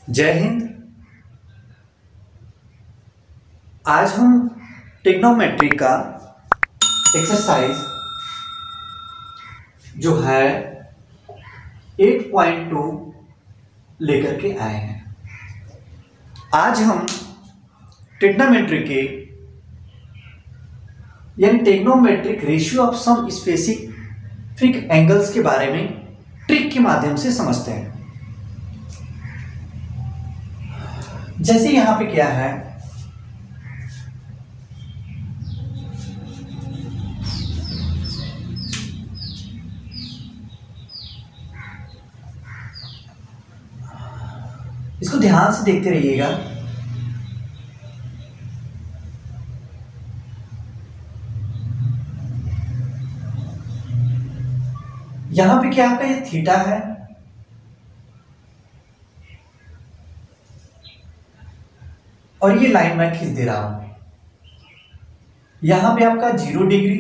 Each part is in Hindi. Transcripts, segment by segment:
जय हिंद। आज हम ट्रिग्नोमेट्री का एक्सरसाइज जो है 8.2 लेकर के आए हैं। आज हम ट्रिग्नोमेट्री के यानी trigonometric ratio of some specific angles के बारे में ट्रिक के माध्यम से समझते हैं। जैसे यहां पे क्या है, इसको ध्यान से देखते रहिएगा। यहां पे क्या आपका ये थीटा है और ये लाइन मैं खींच दे रहा हूं। यहां पे आपका 0 डिग्री,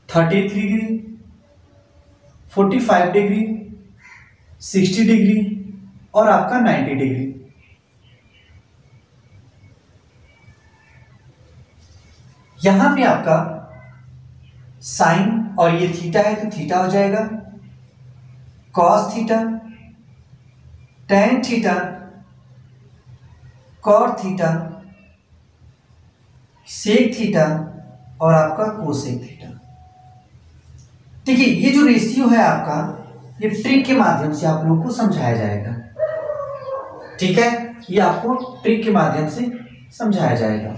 33 डिग्री, 45 डिग्री, 60 डिग्री और आपका 90 डिग्री। यहां पे आपका साइन और ये थीटा है तो थीटा हो जाएगा, cos theta, tan theta, cot theta, sec theta और आपका कोसेक थीटा। देखिए ये जो रेशियो है आपका, ये ट्रिक के माध्यम से आप लोगों को समझाया जाएगा। ठीक है, ये आपको ट्रिक के माध्यम से समझाया जाएगा।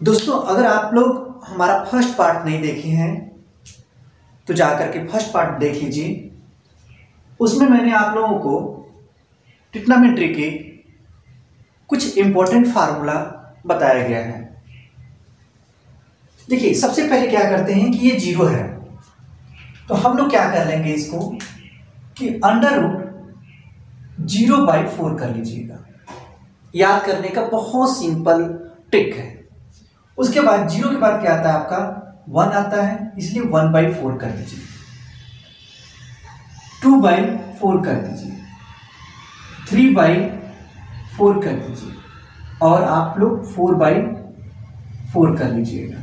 दोस्तों, अगर आप लोग हमारा फर्स्ट पार्ट नहीं देखे हैं तो जाकर के फर्स्ट पार्ट देख लीजिए। उसमें मैंने आप लोगों को ट्रिग्नोमेट्री के कुछ इंपॉर्टेंट फार्मूला बताया गया है। देखिए सबसे पहले क्या करते हैं कि ये 0 है तो हम लोग क्या कर लेंगे इसको कि अंडर रूट 0/4 कर लीजिएगा। याद करने का बहुत सिंपल ट्रिक है। उसके बाद 0 के बाद क्या आता है आपका 1 आता है, इसलिए 1/4 कर दीजिए, 2/4 कर दीजिए, 3/4 कर दीजिए और आप लोग 4/4 कर लीजिएगा।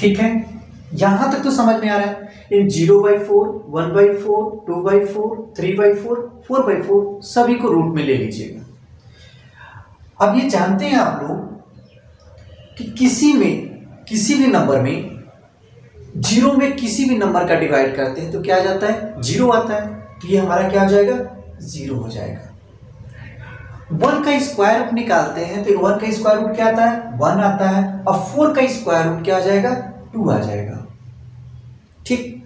ठीक है, यहां तक तो समझ में आ रहा है। इन 0/4, 1/4, 2/4, 3/4, 4/4 सभी को रूट में ले लीजिएगा। अब ये जानते हैं आप लोग कि किसी भी नंबर में 0 में किसी भी नंबर का डिवाइड करते हैं तो क्या आ जाता है, 0 आता है। तो ये हमारा क्या हो जाएगा, 0 हो जाएगा। 1 का स्क्वायर रूट निकालते हैं तो 1 का स्क्वायर रूट क्या आता है, 1 आता है और 4 का स्क्वायर रूट क्या आ जाएगा, 2 आ जाएगा। ठीक,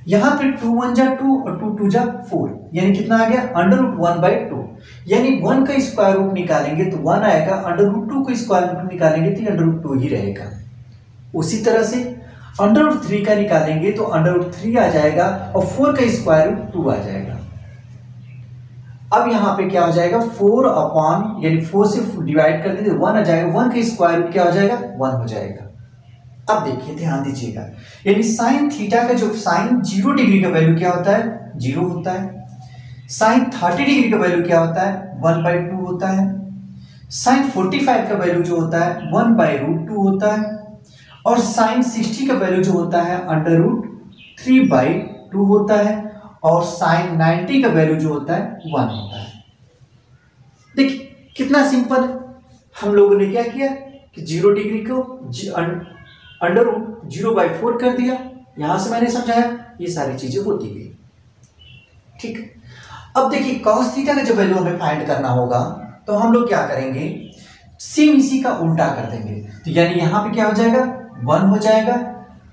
यहां पे 2 1 जा 2 और 2 2 जा 4, यानी कितना आ गया, अंडर रूट 1/2। यानी 1 का स्क्वायर रूट निकालेंगे तो 1 आएगा, अंडर रूट 2 का स्क्वायर रूट निकालेंगे तो अंडर रूट 2 ही रहेगा। उसी तरह से अंडर रूट 3 का निकालेंगे तो अंडर रूट 3 आ जाएगा और 4 का स्क्वायर रूट 2 आ जाएगा। अब यहां पे क्या हो जाएगा, 4 अपॉन यानी 4 से डिवाइड कर देंगे 1 आ जाएगा, 1 का स्क्वायर रूट क्या हो जाएगा, 1 हो जाएगा। अब देखिए ध्यान दीजिएगा, यानी साइन थीटा का जो साइन 0 डिग्री का वैल्यू क्या होता है, 0 होता है। साइन 30 डिग्री का वैल्यू क्या होता है, 1/2 होता है। साइन 45 का वैल्यू जो होता है 1/√2 होता है और साइन 60 का वैल्यू जो होता है √3/2 होता है और साइन 90 का वैल्यू जो होता है 1 होता है। देखिए कितना सिंपल है। हम लोगों ने क्या किया कि 0 डिग्री को अंडर रूट 0/4 कर दिया, यहां से मैंने समझाया, ये सारी चीजें होती गई। ठीक, अब देखिए कॉस थीटा का जो वैल्यू हमें फाइंड करना होगा तो हम लोग क्या करेंगे, सेम इसी का उल्टा कर देंगे। तो यानी यहां पे क्या हो जाएगा, 1 हो जाएगा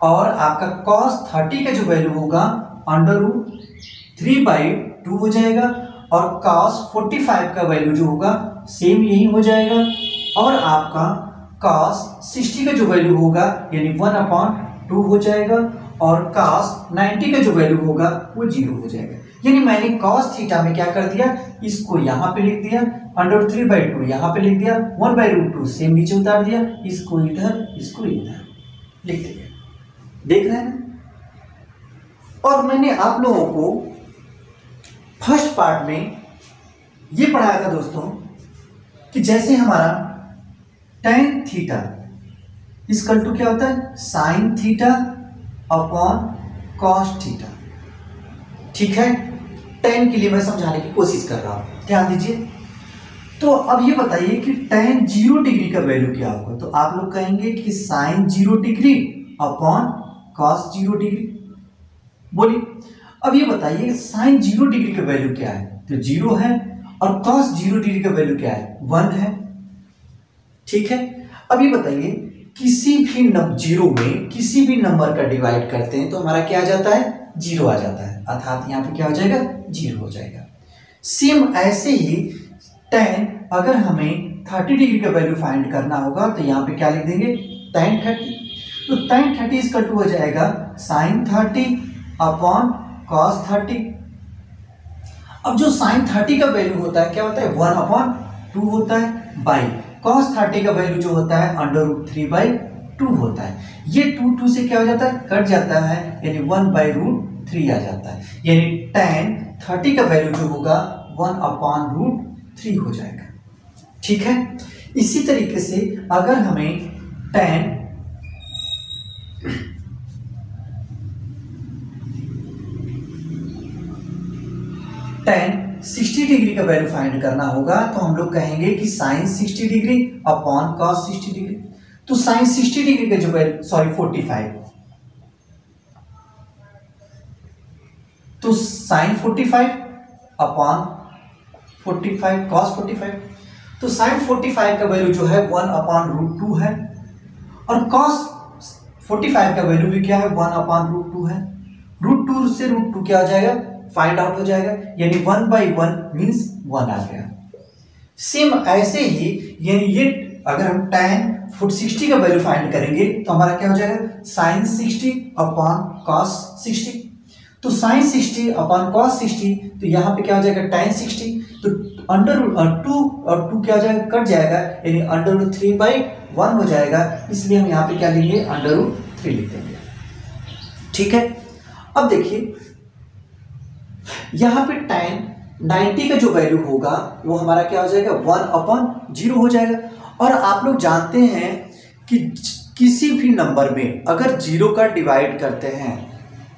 और आपका cos 30 का जो वैल्यू होगा √3/2 हो जाएगा और cos 45 का वैल्यू जो होगा सेम यही हो जाएगा और आपका cos 60 का जो वैल्यू होगा यानी 1/2 हो जाएगा और cos 90 का जो वैल्यू होगा वो 0 हो जाएगा। यानी मैंने cos थीटा में क्या कर दिया, इसको यहां पे लिख दिया, √3/2 यहां पे लिख दिया, 1/√2 सेम नीचे उतार दिया, इसको इधर इसको इधर लिख दिया। देख रहे हैं ना, और मैंने आप लोगों को फर्स्ट पार्ट में ये पढ़ाया था दोस्तों कि जैसे हमारा tan थीटा इक्वल टू क्या होता है, sine theta upon cos theta. ठीक है, tan के लिए मैं समझाने की कोशिश कर रहा हूं, ध्यान दीजिए। तो अब ये बताइए कि tan 0 डिग्री का वैल्यू क्या होगा। तो आप लोग कहेंगे कि sine 0 degree upon cos 0 degree. बोलिए, अब ये बताइए साइन 0 डिग्री का वैल्यू क्या है। तो 0 है, और कॉस 0 डिग्री का वैल्यू क्या है, 1 है। ठीक है, अब ये बताइए किसी भी जीरो में किसी भी नंबर का डिवाइड करते हैं तो हमारा क्या आ जाता है, 0 आ जाता है, अर्थात यहाँ पे क्या हो जाएगा, 0 हो जाएगा। सेम ऐसे ही tan, अगर हमें 30 डिग्री का वैल्यू फाइंड करना होगा तो यहाँ पे क्या लिख देंगे, tan 30। तो tan 30 इक्वल टू हो जाएगा साइन 30 अपॉन कॉस 30। अब जो साइन 30 का वैल्यू होता है क्या होता है, 1 अपॉन 2 होता है, बाई कॉस 30 का वैल्यू जो होता है √3/2 होता है। ये 2 से क्या हो जाता है, कट जाता है, यानी 1/√3 आ जाता है। यानी tan 30 का वैल्यू जो होगा 1 अपॉन √3 हो जाएगा। ठीक है, इसी तरीके से अगर हमें tan 60 डिग्री का वैल्यू फाइंड करना होगा तो हम लोग कहेंगे कि sine 60 degree upon cos 60 degree. तो साइन 60 डिग्री का जो वैल्यू, सॉरी 45, तो साइन 45 अपॉन 45 कॉस 45। तो साइन 45 का वैल्यू जो है 1 अपॉन √2 है, और कॉस 45 का वैल्यू भी क्या है, 1 अपॉन √2 है। √2 से √2 क्या हो जाएगा, फाइंड आउट हो जाएगा, यानी 1/1 मीन्स 1 आ गया। सेम ऐसे ही यानी ये अगर हम tan 60 का वैल्यू फाइंड करेंगे तो हमारा क्या हो जाएगा, साइन 60 अपॉन कॉस 60। तो साइन 60 अपॉन कॉस 60, तो यहाँ पे क्या हो जाएगा, tan 60। तो √2 और 2 क्या हो जाएगा, कट जाएगा, यानी √3/1 हो जाएगा। इसलिए हम यहाँ पे क्या लेंगे, √3 लिख देंगे। ठीक है, अब देखिए यहाँ पे tan 90 का जो वैल्यू होगा वो हमारा क्या हो जाएगा, 1/0 हो जाएगा। और आप लोग जानते हैं कि किसी भी नंबर में अगर 0 का डिवाइड करते हैं,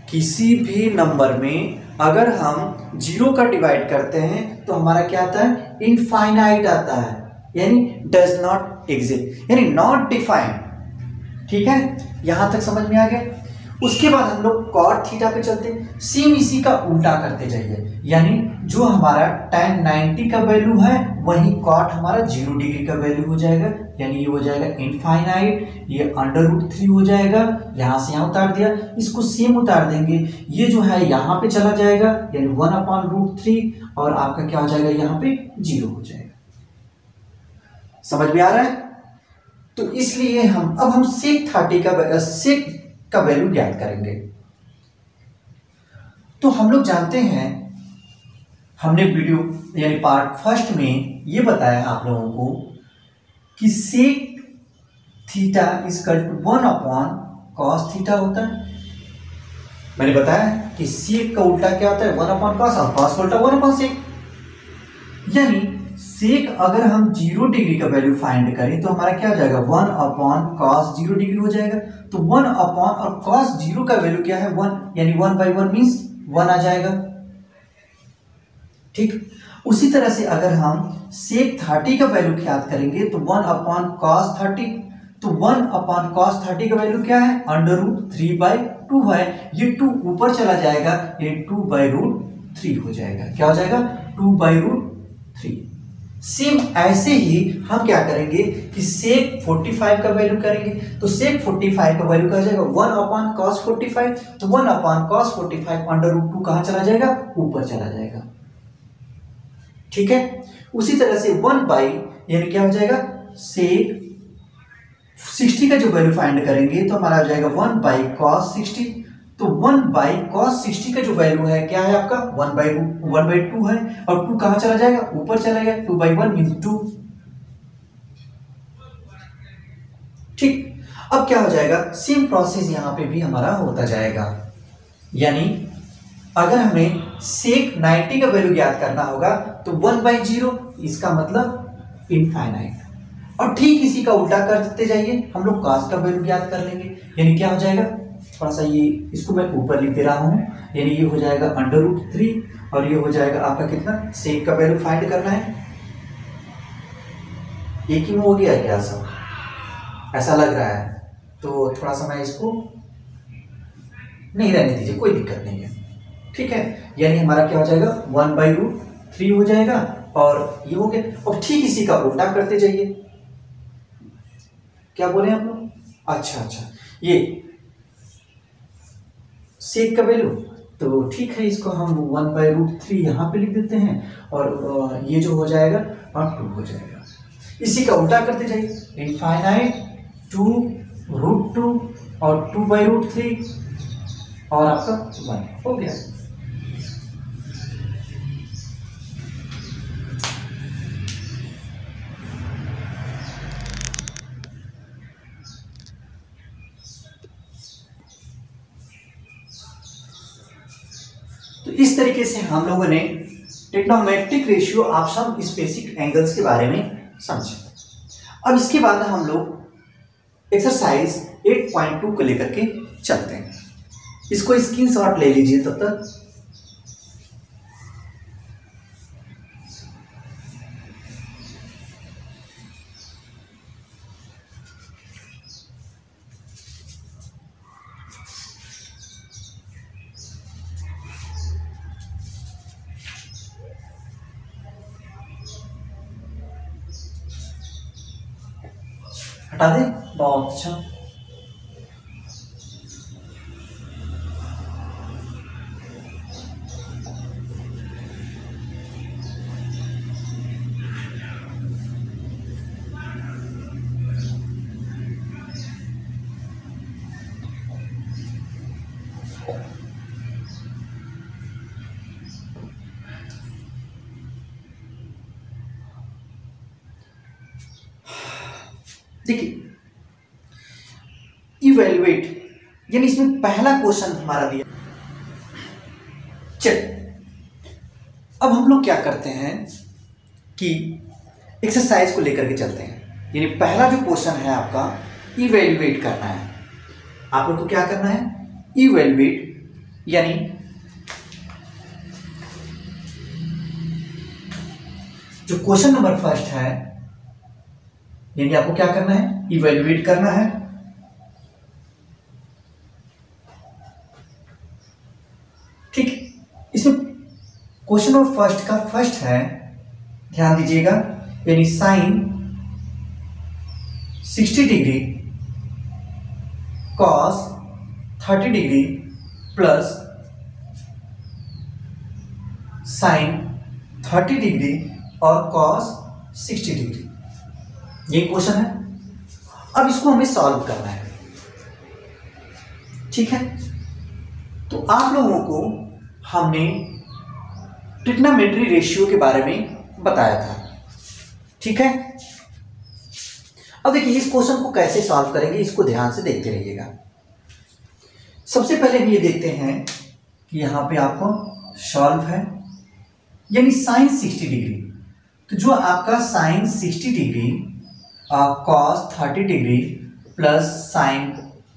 किसी भी नंबर में अगर हम 0 का डिवाइड करते हैं तो हमारा क्या आता है, इनफाइनाइट आता है, यानी डज नॉट एग्जिस्ट, यानी नॉट डिफाइंड। ठीक है, यहां तक समझ में आ गया। उसके बाद हम लोग कॉट थीटा पे चलते हैं, सेम इसी का उल्टा करते जाइए, यानी जो हमारा tan 90 का वैल्यू है वही कॉट हमारा 0 डिग्री का वैल्यू हो जाएगा, यानी ये हो जाएगा इनफाइनाइट, ये √3 हो जाएगा। यहां से यहां उतार दिया, इसको सेम उतार देंगे, ये जो है यहां पे चला जाएगा, यानी 1/√3, और आपका क्या हो जाएगा, यहाँ पे 0 हो जाएगा। समझ में आ रहा है। तो इसलिए हम सेक 30 का वैल्यू ज्ञात करेंगे। तो हम लोग जानते हैं, हमने वीडियो यानी पार्ट फर्स्ट में ये बताया आप लोगों को कि sec theta equal to 1 upon cos theta होता है। मैंने बताया कि सेक का उल्टा क्या होता है, 1 अपॉन कॉस, और कॉस का उल्टा 1 अपॉन सेक। यानी सेक अगर हम 0 डिग्री का वैल्यू फाइंड करें तो हमारा क्या हो जाएगा, 1 अपॉन कॉस 0 डिग्री हो जाएगा। तो 1 अपॉन और कॉस 0 का वैल्यू क्या है, 1, यानी 1/1 मीन्स 1 आ जाएगा। ठीक, उसी तरह से अगर हम सेक 30 का वैल्यू ज्ञात करेंगे तो 1 अपॉन कॉस 30, तो 1 अपॉन कॉस 30 का वैल्यू क्या है, √3/2 है। ये 2 ऊपर चला जाएगा, ये 2/√3 हो जाएगा। क्या हो जाएगा, 2/√3। सेम ऐसे ही हम क्या करेंगे कि सेक 45 का वैल्यू करेंगे, तो सेक 45 का वैल्यू क्या हो जाएगा, 1 अपॉन कॉस 45। तो 1 अपॉन कॉस 45 √2 कहां चला जाएगा, ऊपर चला जाएगा। ठीक है, उसी तरह से 1 यानी क्या हो जाएगा, सेक 60 का जो वैल्यू फाइंड करेंगे तो हमारा हो जाएगा 1/cos 60। तो 1/cos 60 का जो वैल्यू है क्या है आपका, 1/2 है, और 2 कहां चला जाएगा, ऊपर चला गया, 2/1 मीन्स 2। ठीक, अब क्या हो जाएगा, सेम प्रोसेस यहां पे भी हमारा होता जाएगा, यानी अगर हमें सेक 90 का वैल्यू ज्ञात करना होगा तो 1/0, इसका मतलब इनफाइनाइट। और ठीक इसी का उल्टा करते जाइए, हम लोग कॉस का वैल्यू ज्ञात कर लेंगे। यानी क्या हो जाएगा, थोड़ा सा ये इसको मैं ऊपर लिख दे रहा हूं, यानी ये हो जाएगा √3 और ये हो जाएगा आपका कितना, सेक का वैल्यू फाइंड करना है। एक ही में हो गया क्या सब, ऐसा लग रहा है, तो थोड़ा सा मैं इसको नहीं रहने दीजिए, कोई दिक्कत नहीं है, ठीक है। यानी हमारा क्या हो जाएगा, 1/√3 हो जाएगा और ये हो गया। और ठीक इसी का उल्टा करते जाइए। क्या बोले आप लोग, अच्छा, ये सेक का वैल्यू, तो ठीक है, इसको हम 1/√3 यहाँ पे लिख देते हैं और ये जो हो जाएगा और 2 हो जाएगा। इसी का उल्टा करते जाइए, इनफाइनाइट 2√2 और 2/√3 और आपका 1 हो गया। तो इस तरीके से हम लोगों ने trigonometric ratio of some specific angles के बारे में समझे। अब इसके बाद हम लोग एक्सरसाइज 8.2 को लेकर के चलते हैं। इसको स्क्रीनशॉट ले लीजिए तब तक। हटा दे, बहुत अच्छा। देखिए, इवैल्यूएट, यानी इसमें पहला क्वेश्चन हमारा दिया। चल, अब हम लोग क्या करते हैं कि एक्सरसाइज को लेकर के चलते हैं। यानी पहला जो क्वेश्चन है आपका, इवैल्यूएट करना है। आप लोग को क्या करना है, इवैल्यूएट, यानी जो क्वेश्चन नंबर फर्स्ट है, यानी आपको क्या करना है, इवैल्यूएट करना है। ठीक, इसमें क्वेश्चन नंबर फर्स्ट का फर्स्ट है, ध्यान दीजिएगा, यानी sine 60 degree cos 30 degree plus sine 30 degree और कॉस 60 डिग्री, ये क्वेश्चन है। अब इसको हमें सॉल्व करना है, ठीक है। तो आप लोगों को हमने ट्रिग्नोमेट्री रेशियो के बारे में बताया था, ठीक है। अब देखिए, इस क्वेश्चन को कैसे सॉल्व करेंगे, इसको ध्यान से देखते रहिएगा। सबसे पहले हम ये देखते हैं कि यहां पे आपको सॉल्व है, यानी साइन 60 डिग्री, तो जो आपका sine 60 degree cos 30 degree plus sine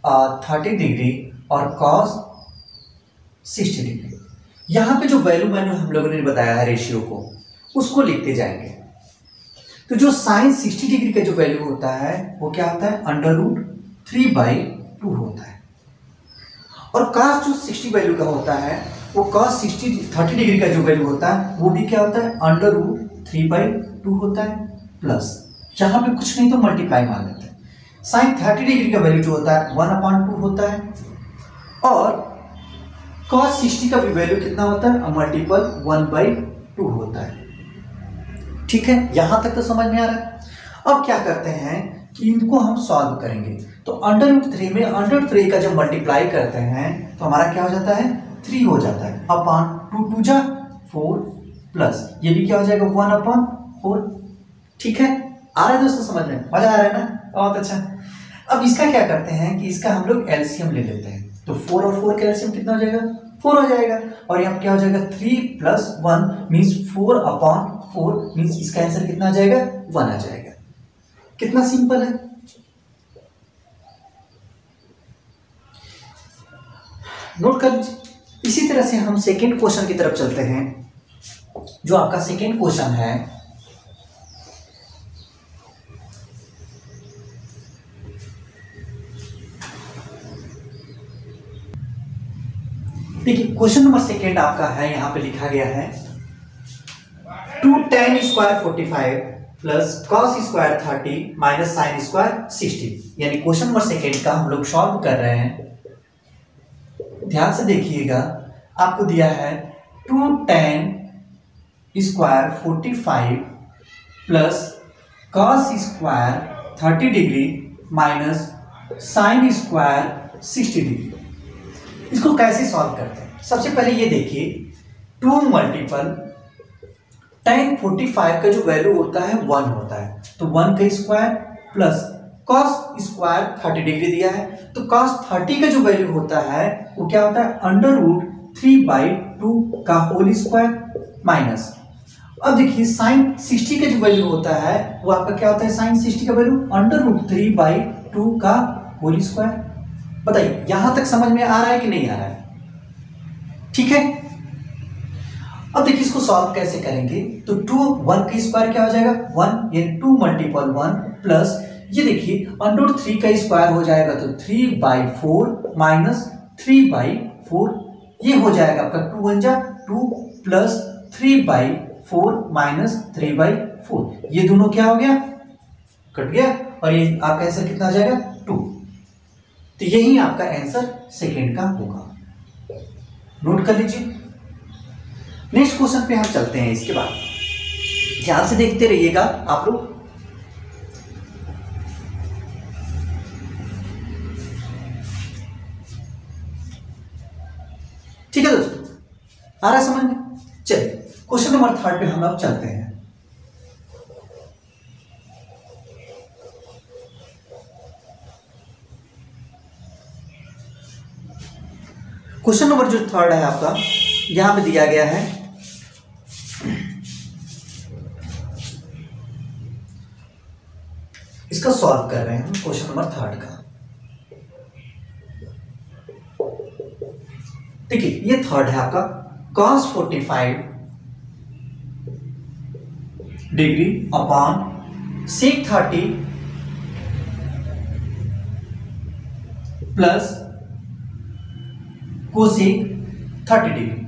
30 degree और कॉस 60 डिग्री, यहां पे जो वैल्यू मैंने हम लोगों ने बताया है रेशियो को, उसको लिखते जाएंगे। तो जो साइन 60 डिग्री का जो वैल्यू होता है वो क्या होता है, √3/2 होता है। और कॉस जो 60 वैल्यू का होता है, वो कॉस 30 डिग्री का जो वैल्यू होता है वो भी क्या होता है, √3/2 होता है। प्लस यहां पे कुछ नहीं तो मल्टीप्लाई मान लेते हैं, साइन 30 डिग्री का वैल्यू जो होता है 1/2 होता है, और कॉस 60 का भी वैल्यू कितना होता है, मल्टीपल 1/2 होता है। ठीक है, यहां तक तो समझ में आ रहा है। अब क्या करते हैं कि इनको हम सॉल्व करेंगे। तो √3 में √3 का जब मल्टीप्लाई करते हैं तो हमारा क्या हो जाता है, 3 हो जाता है, अपॉन 2 2 जा 4 प्लस ये भी क्या हो जाएगा 1/4। ठीक है, आ रहा है दोस्तों, समझ में मजा आ रहा है ना, बहुत अच्छा। अब इसका क्या करते हैं कि इसका हम लोग एलसीएम ले लेते हैं। तो 4 और 4 का एलसीएम कितना हो जाएगा, 4 हो जाएगा। और यहाँ पे क्या हो जाएगा 3+1 मीन्स 4/4 मीन्स इसका आंसर कितना आ जाएगा 1 आ जाएगा। कितना सिंपल है। नोट कर लीजिए। इसी तरह से हम सेकेंड क्वेश्चन की तरफ चलते हैं। जो आपका सेकेंड क्वेश्चन है, देखिए क्वेश्चन नंबर सेकेंड आपका है, यहां पे लिखा गया है 2 tan square 45 plus cos square 30 minus sine square 60। यानी क्वेश्चन नंबर सेकेंड का हम लोग सॉल्व कर रहे हैं। ध्यान से देखिएगा, आपको दिया है 2 tan square 45 plus cos square 30 degree minus sine square 60 degree. इसको कैसे सॉल्व करते हैं? सबसे पहले ये देखिए 2 मल्टीपल tan 45 का जो वैल्यू होता है 1 होता है, तो 1 का square plus cos square 30 degree दिया है, तो cos 30 का जो वैल्यू होता है वो क्या होता है √3/2 का होल स्क्वायर माइनस। अब देखिए साइन 60 का जो वैल्यू होता है वो आपका क्या होता है, साइन 60 का वैल्यू √3/2 का होल स्क्वायर। बताइए यहां तक समझ में आ रहा है कि नहीं आ रहा है? ठीक है। अब देखिए इसको सॉल्व कैसे करेंगे, तो 1 का स्क्वायर क्या हो जाएगा 1, यानी 2 मल्टीपल 1 प्लस ये देखिए √3 का स्क्वायर हो जाएगा तो 3/4 माइनस 3/4, ये हो जाएगा आपका 2 1 जा 2 प्लस 3/4 माइनस 3/4, ये दोनों क्या हो गया कट गया, और ये आपका आंसर कितना आ जाएगा 2। तो यही आपका आंसर सेकेंड का होगा। नोट कर लीजिए। नेक्स्ट क्वेश्चन पे हम चलते हैं। इसके बाद ध्यान से देखते रहिएगा आप लोग। ठीक है दोस्तों, आ रहा है समझ में? चलिए क्वेश्चन नंबर 3 पे हम अब चलते हैं। क्वेश्चन नंबर जो 3 है आपका, यहां पे दिया गया है इसका सॉल्व कर रहे हैं हम क्वेश्चन नंबर 3 का। देखिए ये 3 है आपका cos 45 degree upon sec 30 plus cosec 30 degree.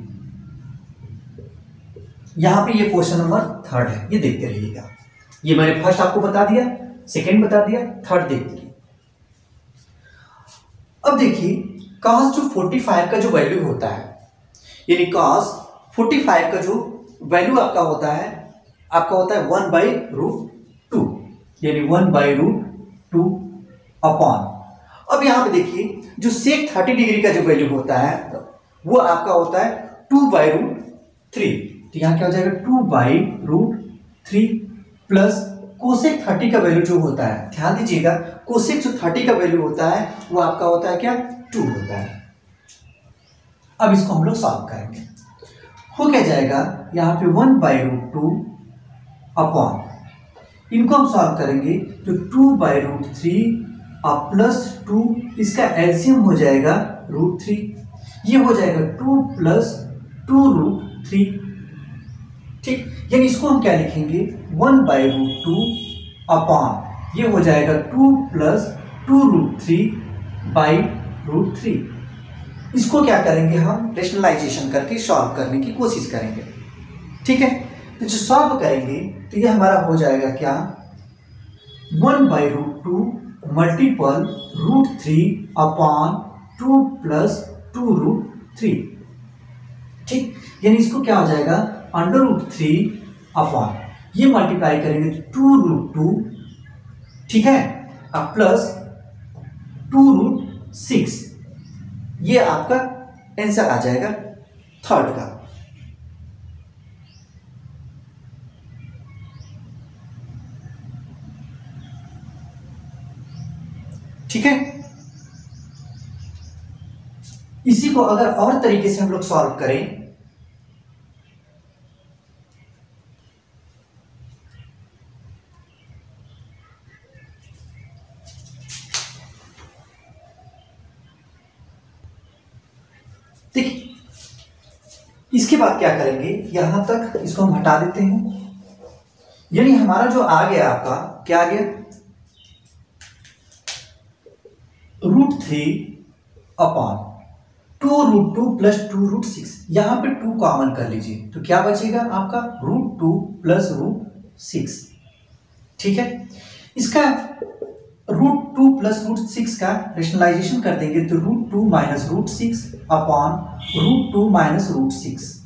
यहां पे ये क्वेश्चन नंबर 3 है, ये देखते रहिएगा। ये मैंने फर्स्ट आपको बता दिया, सेकंड बता दिया, थर्ड देखते रहिए। अब देखिए cos जो 45 का जो वैल्यू होता है, यानी cos 45 का जो वैल्यू आपका होता है 1/√2, यानी 1/√2 अपॉन। अब यहां पे देखिए जो sec 30 डिग्री का जो वैल्यू होता है वो आपका होता है 2/√3, तो यहां क्या हो जाएगा 2/√3 प्लस कोसेक 30 का वैल्यू जो होता है, ध्यान दीजिएगा कोसेक जो 30 का वैल्यू होता है वो आपका होता है क्या 2 होता है। अब इसको हम लोग सॉल्व करेंगे। हो क्या जाएगा यहां पे 1/√2 अपॉन, इनको हम सॉल्व करेंगे तो 2/√3 और प्लस 2, इसका एलसीएम हो जाएगा √3, ये हो जाएगा 2 प्लस 2√3। ठीक, यानी इसको हम क्या लिखेंगे 1/√2 अपॉन, ये हो जाएगा 2 प्लस 2√3/√3। इसको क्या करेंगे हम रेशनलाइजेशन करके सॉल्व करने की कोशिश करेंगे। ठीक है, तो जो सॉल्व करेंगे तो ये हमारा हो जाएगा क्या 1/√2 मल्टीपल √3 अपॉन 2 प्लस 2√3। ठीक, यानी इसको क्या हो जाएगा √3 अपॉन, ये मल्टीप्लाई करेंगे तो 2√2, ठीक है, अब प्लस 2√6, ये आपका आंसर आ जाएगा थर्ड का। ठीक है, इसी को अगर और तरीके से हम लोग सॉल्व करें, देखिए इसके बाद क्या करेंगे, यहां तक इसको हम हटा देते हैं। यानी हमारा जो आ गया, आपका क्या आ गया, √3/2√2 प्लस 2√6। यहां पे 2 कॉमन कर लीजिए तो क्या बचेगा आपका, √2 प्लस √6। ठीक है, इसका √2 प्लस √6 का रेशनलाइजेशन कर देंगे तो √2 माइनस √6 अपॉन √2 माइनस √6।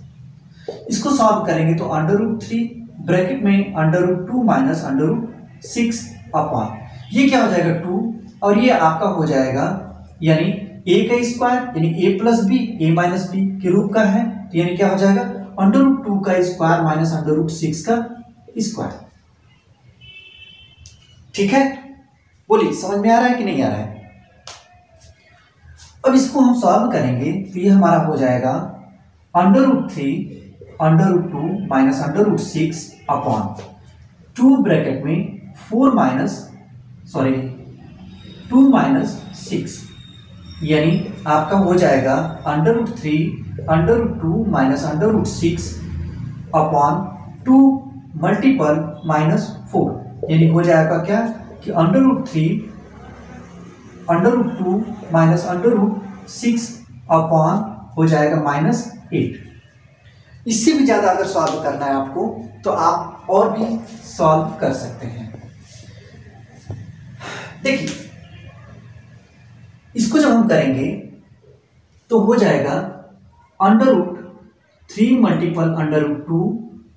इसको सॉल्व करेंगे तो √3 ब्रैकेट में √2 माइनस √6 अपॉन ये क्या हो जाएगा 2 और ये आपका हो जाएगा यानी a का स्क्वायर यानी a plus B a minus B के रूप का है, तो यानी क्या हो जाएगा √2 का स्क्वायर माइनस √6 का स्क्वायर। ठीक है, बोलिए समझ में आ रहा है कि नहीं आ रहा है। अब इसको हम सॉल्व करेंगे तो ये हमारा हो जाएगा √3/2 माइनस √6 अपॉन 2 ब्रैकेट में 2 माइनस 6 यानी आपका हो जाएगा √3/2 माइनस √6 अपॉन 2 मल्टीपल माइनस 4 यानी हो जाएगा क्या कि √3/2 माइनस √6 अपॉन हो जाएगा -8। इससे भी ज्यादा अगर सॉल्व करना है आपको तो आप और भी सॉल्व कर सकते हैं। देखिए इसको जब हम करेंगे तो हो जाएगा √3 मल्टीपल √2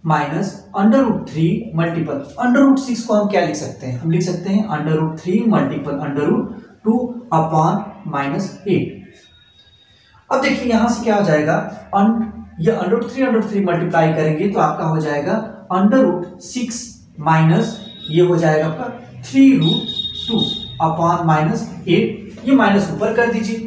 माइनस √3 मल्टीपल √6 को हम क्या लिख सकते हैं, हम लिख सकते हैं √3 मल्टीपल √2 अपॉन -8। अब देखिए यहां से क्या हो जाएगा, ये √3 मल्टीप्लाई करेंगे तो आपका हो जाएगा √6 माइनस ये हो जाएगा आपका 3√2 अपॉन -8। ये माइनस ऊपर कर दीजिए।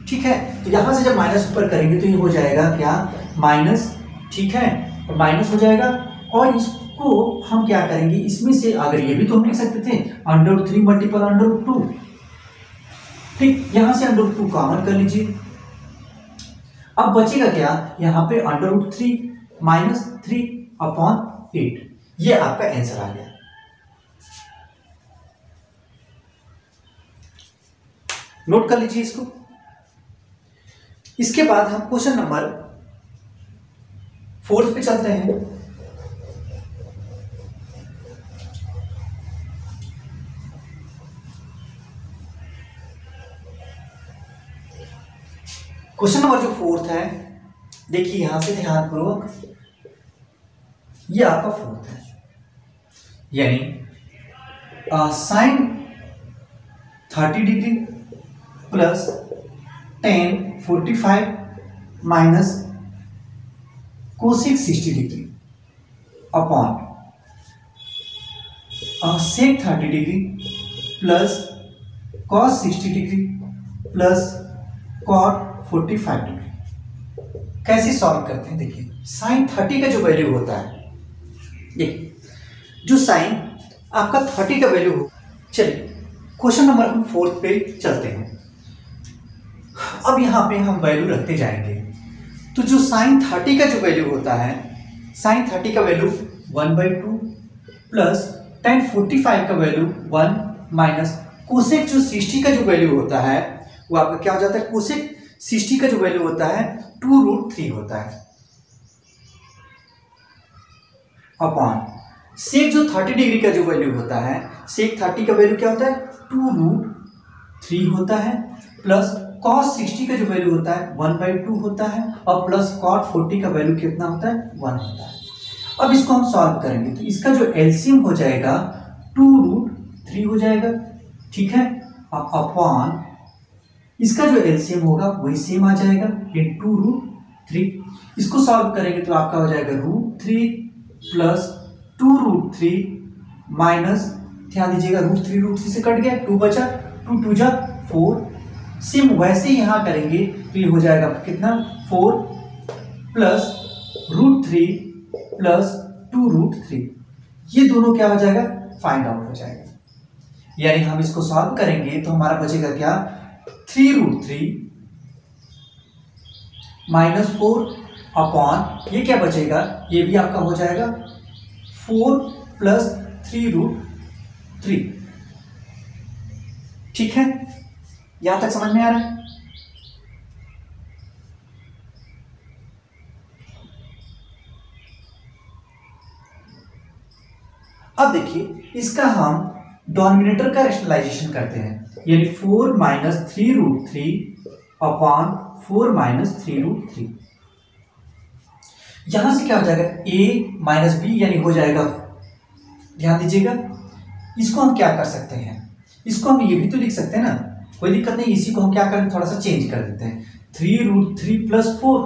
ठीक है, तो यहां से जब माइनस ऊपर करेंगे तो ये हो जाएगा क्या माइनस। ठीक है, तो माइनस हो जाएगा और इसको हम क्या करेंगे, इसमें से अगर ये भी तो हम लिख सकते थे √3 मल्टीपल √2। ठीक, यहां से √2 कॉमन कर लीजिए। अब बचेगा क्या, यहां पे √3 माइनस 3 अपॉन 8। ये आपका आंसर आ गया। नोट कर लीजिए इसको। इसके बाद हम क्वेश्चन नंबर 4 पे चलते हैं। क्वेश्चन नंबर जो 4 है, देखिए यहां से ध्यानपूर्वक, ये आपका 4 है यानी sin 30 degree plus tan 45 minus cosec 60 degree upon sec 30 degree plus cos 60 degree plus cot 45 degree. कैसे सॉल्व करते हैं, देखिए sin 30 का जो वैल्यू होता है, देखिए जो sin आपका 30 का वैल्यू हो। चलिए क्वेश्चन नंबर हम 4 पे चलते हैं। अब यहां पे हम वैल्यू रखते जाएंगे तो जो sin 30 का जो वैल्यू होता है, sin 30 का वैल्यू 1/2 प्लस tan 45 का वैल्यू 1 माइनस कोसेक जो 60 का जो वैल्यू होता है वो आपका क्या हो जाता है, कोसेक 60 का जो वैल्यू होता है 2√3 होता है अपॉन सेक जो 30 डिग्री का जो वैल्यू होता है, सेक 30 का वैल्यू क्या होता है 2√3 होता है प्लस cos 60 का जो वैल्यू होता है 1/2 होता है और प्लस cot 40 का वैल्यू कितना होता है 1 होता है। अब इसको हम सॉल्व करेंगे तो इसका जो एलसीएम हो जाएगा 2√3 हो जाएगा। ठीक है, अब अपॉन इसका जो एलसीएम होगा वही सेम आ जाएगा ये 2√3। इसको सॉल्व करेंगे तो आपका हो जाएगा √3 प्लस 2√3 माइनस, ध्यान दीजिएगा √3 से कट गया, 2 बचा, 2 2 जा 4 सेम वैसे ही यहां करेंगे तो ये हो जाएगा कितना 4 प्लस √3 प्लस 2√3, ये दोनों क्या हो जाएगा फाइंड आउट हो जाएगा। यानी हम इसको सॉल्व करेंगे तो हमारा बचेगा क्या 3√3 माइनस 4 अपॉन ये क्या बचेगा, ये भी आपका हो जाएगा 4 प्लस 3√3। ठीक है, यहां तक समझ में आ रहा है। अब देखिए इसका हम डोमिनेटर का रैशनलाइजेशन करते हैं, यानी 4 माइनस 3√3 अपॉन 4 माइनस 3√3। यहां से क्या हो जाएगा a माइनस बी, यानी हो जाएगा, ध्यान दीजिएगा, इसको हम क्या कर सकते हैं, इसको हम ये भी तो लिख सकते हैं ना, कोई दिक्कत नहीं। इसी को हम क्या करें, थोड़ा सा चेंज कर देते हैं, 3√3 प्लस 4,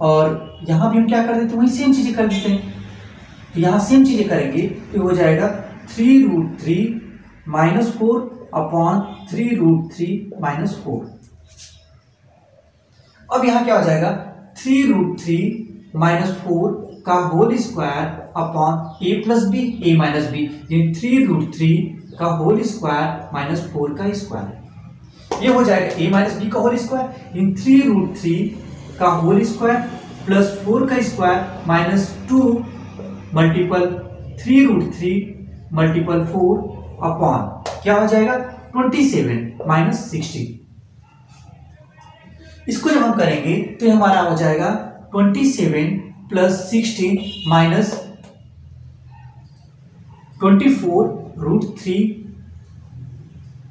और यहां भी हम क्या कर देते हैं, वही सेम चीजें कर देते हैं। तो यहां सेम चीजें करेंगे तो हो जाएगा 3√3 माइनस 4 अपॉन 3√3 माइनस 4। अब यहां क्या हो जाएगा 3√3 माइनस 4 का whole square upon a plus B, a minus B, यानी 3√3 का होल स्क्वायर माइनस 4 का स्क्वायर, ये हो जाएगा a माइनस बी का होल स्क्वायर इन 3√3 का होल स्क्वायर प्लस 4 का square minus 2 multiple 3√3 multiple 4 upon क्या हो जाएगा 27 माइनस 60। इसको जब हम करेंगे तो हमारा हो जाएगा 27 प्लस 60 माइनस 24√3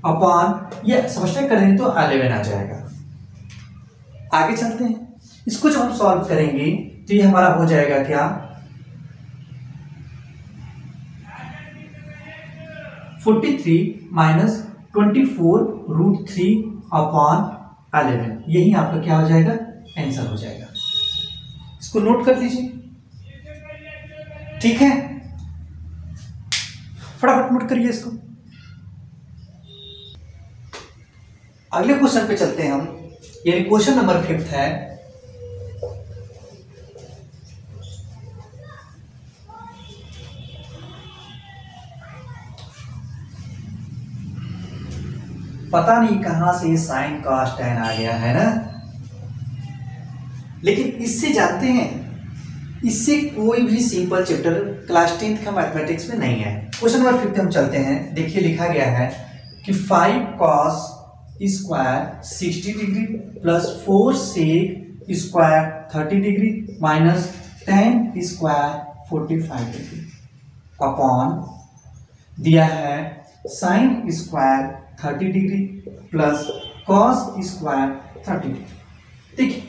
अपॉन ये समझते कर देंगे तो 11 आ जाएगा। आगे चलते हैं, इसको जब हम सॉल्व करेंगे तो ये हमारा हो जाएगा क्या 43 माइनस 24√3 अपॉन 11, यही आपका क्या हो जाएगा आंसर हो जाएगा। इसको नोट कर लीजिए, ठीक है, फटाफट नोट करिए इसको। अगले क्वेश्चन पे चलते हैं हम, यानी क्वेश्चन नंबर 5 है, पता नहीं कहां से साइन कॉस टैन आ गया है ना, लेकिन इससे जानते हैं, इससे कोई भी सिंपल चैप्टर क्लास 10th का मैथमेटिक्स में नहीं है। क्वेश्चन नंबर 5 हम चलते हैं, देखिए लिखा गया है कि 5 cos square 60 degree plus 4 sec square 30 degree minus 10 square 45 degree upon दिया है sine square 30 degree plus cos square 30 degree. देखिए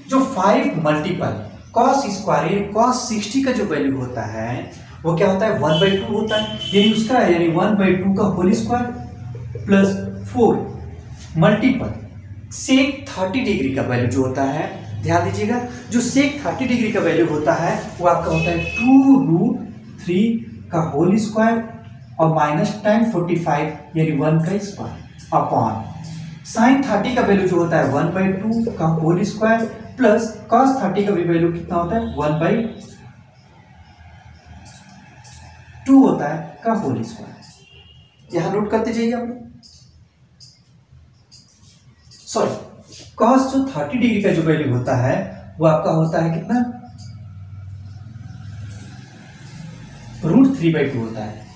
जो 5 मल्टीपल कॉस स्क्वायर कॉस 60 का जो वैल्यू होता है वो क्या होता है 1/2 होता है, यानी उसका यानी 1/2 का होल स्क्वायर प्लस 4 मल्टीपल सेक 30 डिग्री का वैल्यू जो होता है, ध्यान दीजिएगा, जो सेक 30 डिग्री का वैल्यू होता है वो आपका होता है 2√3 का होल स्क्वायर और माइनस tan 45 यानी 1 का स्क्वायर अपॉन साइन 30 का वैल्यू जो होता है 1/2 का होल स्क्वायर प्लस cos 30 का भी वैल्यू कितना होता है 1/2 होता है का होल स्क्वायर। यहां नोट करते जाइए आप लोग। सॉरी, cos जो 30 डिग्री का जो वैल्यू होता है वो आपका होता है कितना √3/2 होता है,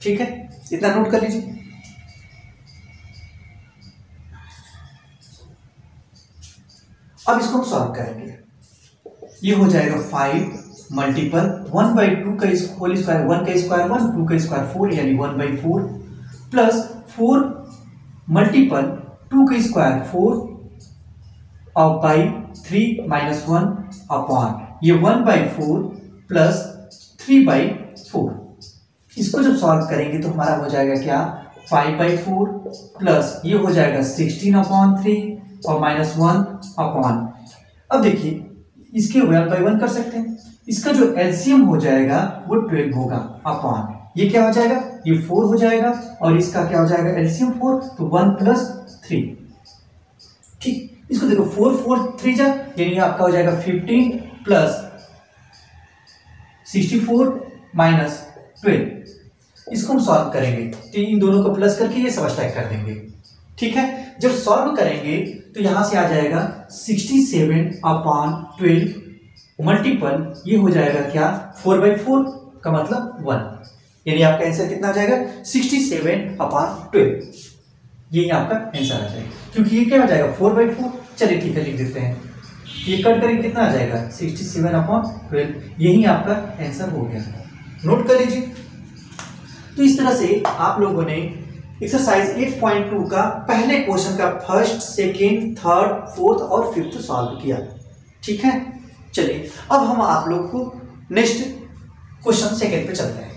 ठीक है, इतना नोट कर लीजिए। अब इसको हम सॉल्व करेंगे, ये हो जाएगा 5 मल्टीपल 1/2 का होल स्क्वायर 1 का स्क्वायर 1 2 का स्क्वायर 4 यानी 1/4 प्लस 4 मल्टीपल 2 का स्क्वायर 4 और बाई 3 माइनस 1 अपॉन ये 1/4 प्लस 3/4। इसको जब सॉल्व करेंगे तो हमारा हो जाएगा क्या 5/4 प्लस ये हो जाएगा 16/3 और माइनस 1 अपॉन, अब देखिए इसके 1/1 कर सकते हैं, इसका जो एलसीएम हो जाएगा वो 12 होगा अपॉन ये क्या हो जाएगा ये 4 हो जाएगा और इसका क्या हो जाएगा एलसीएम 4, तो 1 + 3। ठीक, इसको देखो 4 4 3 जा, यानी आपका हो जाएगा 15 + 64 - 12। इसको हम सॉल्व करेंगे तो इन दोनों को प्लस करके ये सबट्रैक्ट कर देंगे। ठीक है, जब सॉल्व करेंगे तो यहां से आ जाएगा 67/12 मल्टीपल ये हो जाएगा क्या 4/4 का मतलब 1, यानी आपका आंसर कितना आ जाएगा 67/12। यही आपका आंसर आ जाएगा, क्योंकि ये क्या हो जाएगा 4/4। चलिए ठीक है, लिख देते हैं, ये कट करेंगे कितना आ जाएगा 67/12। यही आपका आंसर हो गया, नोट कर लीजिए। तो इस तरह से आप लोगों ने एक्सरसाइज 8.2 का पहले क्वेश्चन का फर्स्ट, सेकेंड, थर्ड, फोर्थ और फिफ्थ सॉल्व किया। ठीक है, चलिए अब हम आप लोग को नेक्स्ट क्वेश्चन सेकेंड पे चलते हैं।